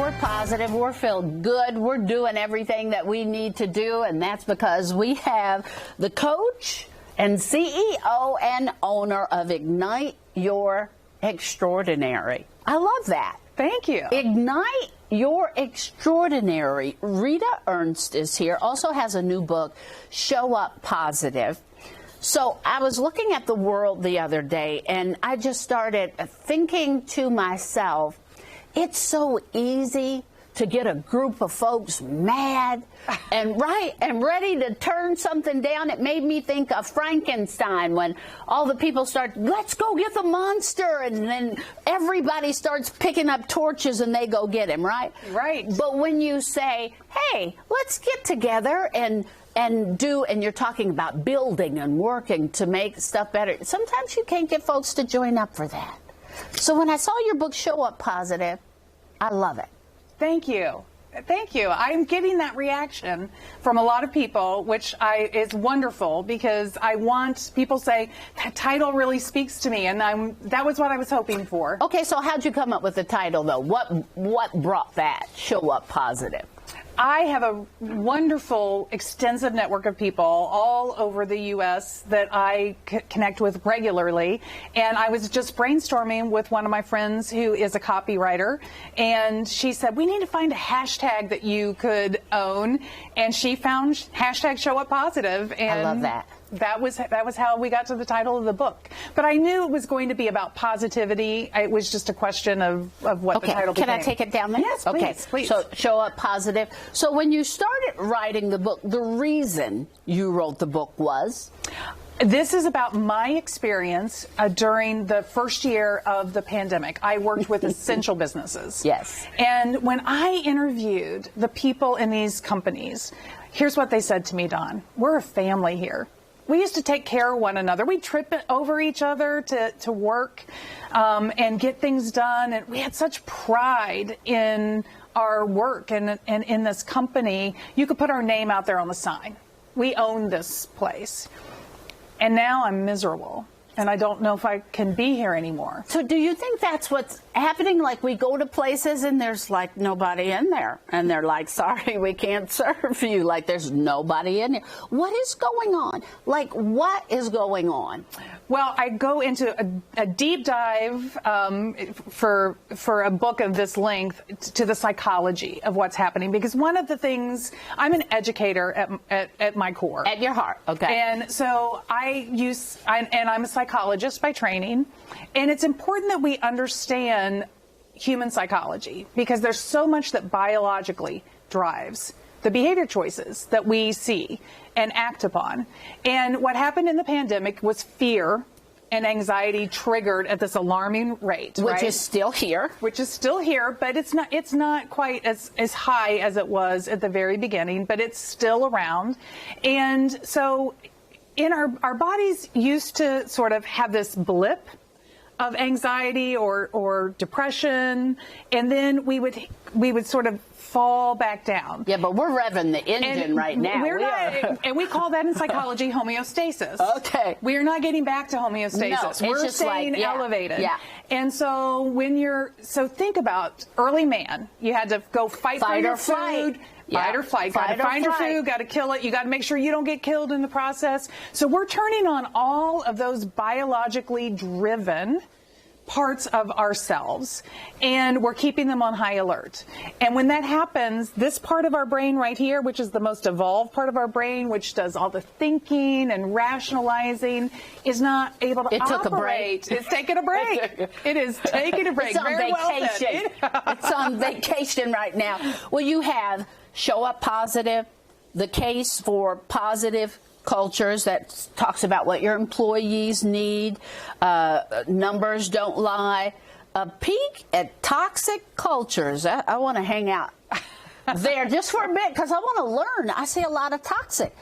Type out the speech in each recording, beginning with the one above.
we're positive, we're feel good, we're doing everything that we need to do, and that's because we have the coach and CEO and owner of Ignite Your Extraordinary. I love that. Thank you. Ignite Your Extraordinary. Rita Ernst is here, also has a new book, Show Up Positive. So I was looking at the world the other day, and I just started thinking to myself, it's so easy to get a group of folks mad and ready to turn something down. It made me think of Frankenstein, when all the people start, let's go get the monster, and then everybody starts picking up torches and they go get him, right? Right. But when you say, hey, let's get together and you're talking about building and working to make stuff better, sometimes you can't get folks to join up for that. So when I saw your book, Show Up Positive, I love it. Thank you. Thank you. I'm getting that reaction from a lot of people, which is wonderful, because I want people say, that title really speaks to me, and that was what I was hoping for. Okay, so how'd you come up with the title, though? What brought that, Show Up Positive? I have a wonderful, extensive network of people all over the U.S. that I connect with regularly. And I was just brainstorming with one of my friends who is a copywriter. And she said, we need to find a hashtag that you could own. And she found hashtag Show Up Positive. And I love that. That was how we got to the title of the book. But I knew it was going to be about positivity. It was just a question of what the title became. Can I take it down there? Yes, please, okay. please. So, Show Up Positive. So when you started writing the book, the reason you wrote the book was? This is about my experience during the first year of the pandemic. I worked with essential businesses. Yes. And when I interviewed the people in these companies, here's what they said to me, Dawn. We're a family here. We used to take care of one another. We'd trip over each other to work and get things done. And we had such pride in our work and in this company. You could put our name out there on the sign. We own this place. And now I'm miserable. And I don't know if I can be here anymore. So do you think that's what's happening? Like, we go to places and there's like nobody in there. And they're like, sorry, we can't serve you. Like, there's nobody in there. What is going on? Like, what is going on? Well, I go into a deep dive for a book of this length to the psychology of what's happening. Because one of the things, I'm an educator at my core. At your heart, okay. And so I'm a psychologist by training. And it's important that we understand human psychology, because there's so much that biologically drives the behavior choices that we see and act upon. And what happened in the pandemic was fear and anxiety triggered at this alarming rate. Which is still here. Which is still here, but it's not quite as high as it was at the very beginning, but it's still around. And so in our bodies used to sort of have this blip of anxiety or depression, and then we would sort of fall back down. Yeah, but we're revving the engine right now. And we call that in psychology homeostasis. Okay. We are not getting back to homeostasis. No, we're staying elevated. Yeah. And so think about early man. You had to go fight for your food. Fight or flight. Got to find your food, got to kill it. You got to make sure you don't get killed in the process. So we're turning on all of those biologically driven parts of ourselves, and we're keeping them on high alert. And when that happens, this part of our brain right here, which is the most evolved part of our brain, which does all the thinking and rationalizing, is not able to operate. Took a break. It's taking a break. It is taking a break. It's on vacation. It's on vacation right now. Well, you have Show Up Positive, the case for positive cultures, that talks about what your employees need. Numbers don't lie. A peek at toxic cultures. I want to hang out there just for a bit, because I want to learn. I see a lot of toxic.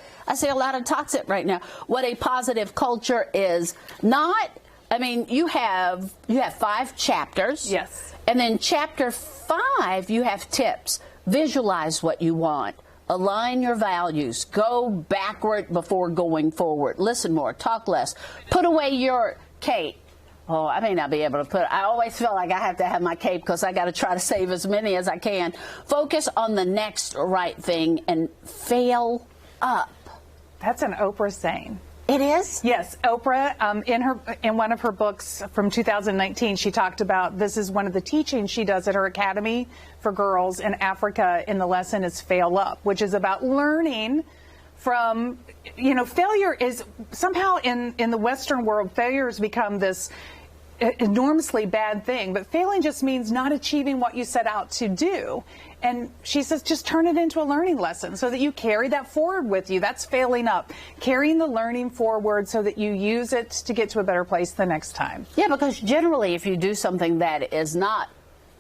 Right now. What a positive culture is not. I mean, you have 5 chapters. Yes. And then chapter 5, you have tips. Visualize what you want. Align your values. Go backward before going forward. Listen more. Talk less. Put away your Kate. Oh, I may not be able to put. I always feel like I have to have my cape because I got to try to save as many as I can. Focus on the next right thing and fail up. That's an Oprah saying. It is? Yes, Oprah, in one of her books from 2019, she talked about this is one of the teachings she does at her academy for girls in Africa, and the lesson is fail up, which is about learning from, failure is somehow in the Western world, failure has become this enormously bad thing, but failing just means not achieving what you set out to do. And she says just turn it into a learning lesson so that you carry that forward with you. That's failing up, carrying the learning forward so that you use it to get to a better place the next time. Yeah, because generally if you do something that is not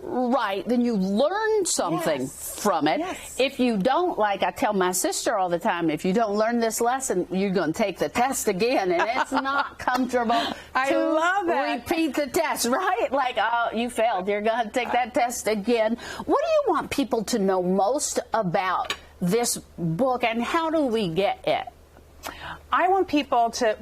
right, then you learn something from it. Yes. If you don't, like I tell my sister all the time, if you don't learn this lesson, you're going to take the test again, and it's not comfortable to repeat the test, right? Like, oh, you failed. You're going to take that test again. What do you want people to know most about this book, and how do we get it? I want people to,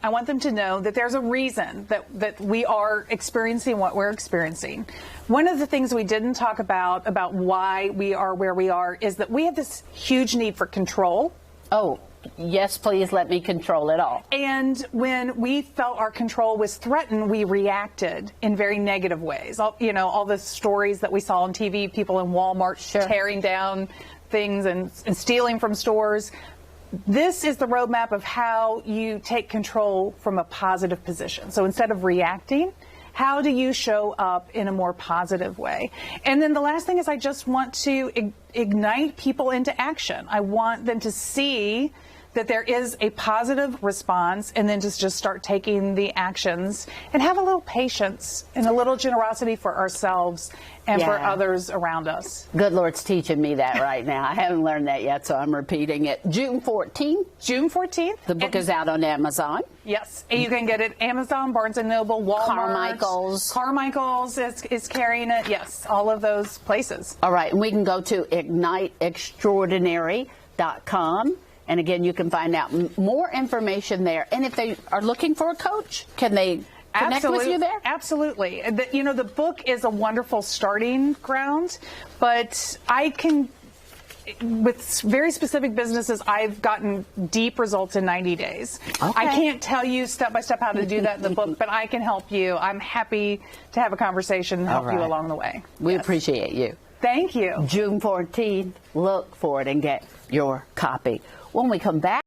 I want them to know that there's a reason that we are experiencing what we're experiencing. One of the things we didn't talk about why we are where we are, is that we have this huge need for control. Oh, yes, please let me control it all. And when we felt our control was threatened, we reacted in very negative ways. All the stories that we saw on TV, people in Walmart tearing down things and stealing from stores. This is the roadmap of how you take control from a positive position. So instead of reacting, how do you show up in a more positive way? And then the last thing is I just want to ignite people into action. I want them to see that there is a positive response, and then just start taking the actions and have a little patience and a little generosity for ourselves and for others around us. Good Lord's teaching me that right now. I haven't learned that yet, so I'm repeating it. June 14th. June 14th. The book is out on Amazon. Yes, and you can get it Amazon, Barnes & Noble, Walmart. Carmichael's. Carmichael's is carrying it. Yes, all of those places. All right, and we can go to igniteextraordinary.com. And again, you can find out more information there. And if they are looking for a coach, can they connect with you there? Absolutely. The book is a wonderful starting ground, but with very specific businesses, I've gotten deep results in 90 days. Okay. I can't tell you step by step how to do that in the book, but I can help you. I'm happy to have a conversation and help you along the way. We appreciate you. Thank you. June 14th, look for it and get your copy. When we come back,